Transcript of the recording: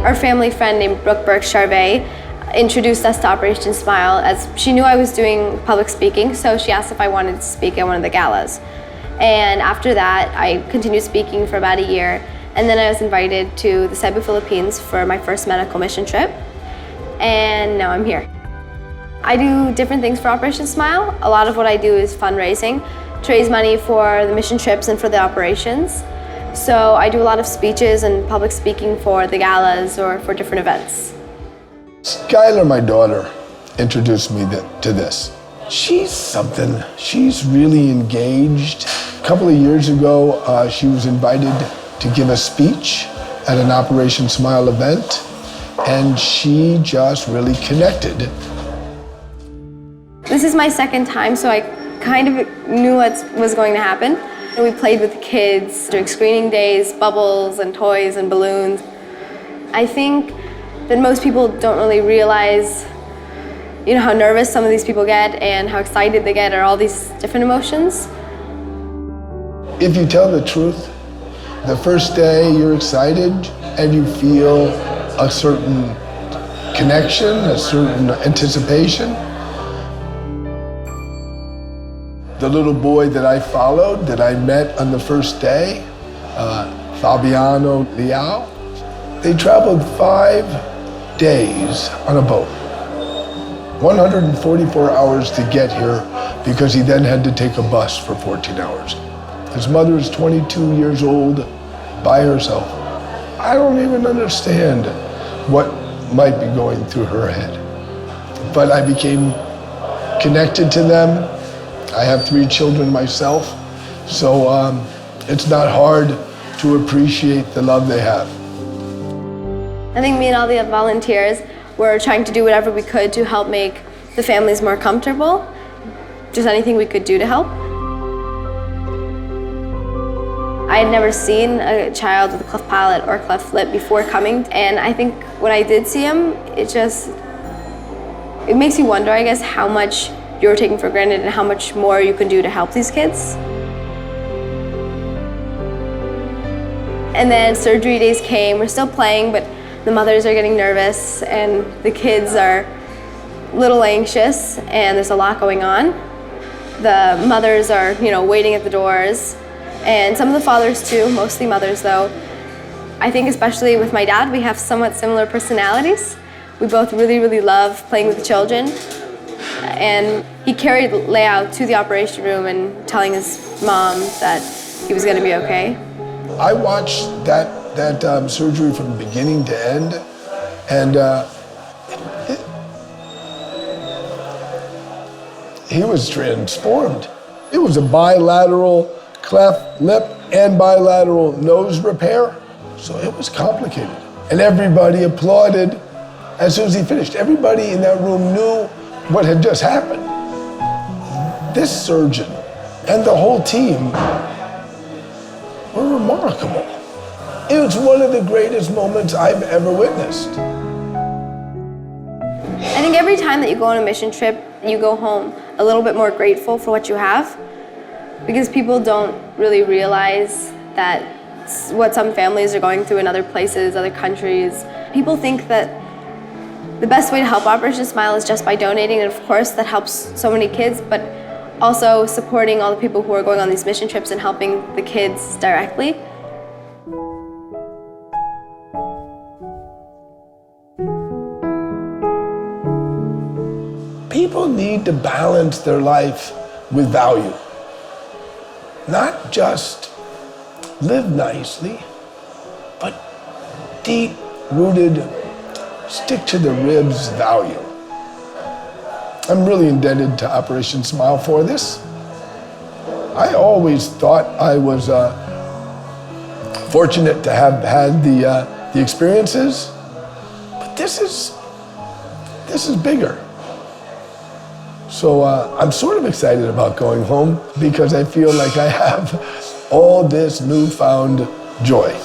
Our family friend named Brooke Burke-Charvet introduced us to Operation Smile as she knew I was doing public speaking, so she asked if I wanted to speak at one of the galas. And after that, I continued speaking for about a year, and then I was invited to the Cebu, Philippines for my first medical mission trip, and now I'm here. I do different things for Operation Smile. A lot of what I do is fundraising, to raise money for the mission trips and for the operations. So I do a lot of speeches and public speaking for the galas or for different events. Skyler, my daughter, introduced me to this. She's something. She's really engaged. A couple of years ago, she was invited to give a speech at an Operation Smile event, and she just really connected. This is my second time, so I kind of knew what was going to happen. We played with the kids during screening days, bubbles and toys and balloons. I think that most people don't really realize, how nervous some of these people get and how excited they get, or all these different emotions. If you tell the truth, the first day you're excited and you feel a certain connection, a certain anticipation. The little boy that I followed, that I met on the first day, Fabiano Liao, they traveled 5 days on a boat. 144 hours to get here because he then had to take a bus for 14 hours. His mother is 22 years old by herself. I don't even understand what might be going through her head. But I became connected to them. I have 3 children myself, so it's not hard to appreciate the love they have. I think me and all the volunteers were trying to do whatever we could to help make the families more comfortable, just anything we could do to help. I had never seen a child with a cleft palate or cleft lip before coming, and I think when I did see him, it makes you wonder, I guess, how much you're taking for granted and how much more you can do to help these kids. And then surgery days came. We're still playing, but the mothers are getting nervous and the kids are a little anxious, and there's a lot going on. The mothers are, waiting at the doors, and some of the fathers too, mostly mothers though. I think especially with my dad, we have somewhat similar personalities. We both really, really love playing with the children. And he carried Leo to the operation room and telling his mom that he was going to be okay. I watched that surgery from beginning to end, and he was transformed. It was a bilateral cleft lip and bilateral nose repair, so it was complicated. And everybody applauded as soon as he finished. Everybody in that room knew what had just happened. This surgeon and the whole team were remarkable. It was one of the greatest moments I've ever witnessed. I think every time that you go on a mission trip, you go home a little bit more grateful for what you have, because people don't really realize that what some families are going through in other places, other countries. People think that the best way to help Operation Smile is just by donating, and of course that helps so many kids, but also supporting all the people who are going on these mission trips and helping the kids directly. People need to balance their life with value. Not just live nicely, but deep-rooted, stick to the ribs value. I'm really indebted to Operation Smile for this. I always thought I was fortunate to have had the experiences, but this is bigger. So I'm sort of excited about going home because I feel like I have all this newfound joy.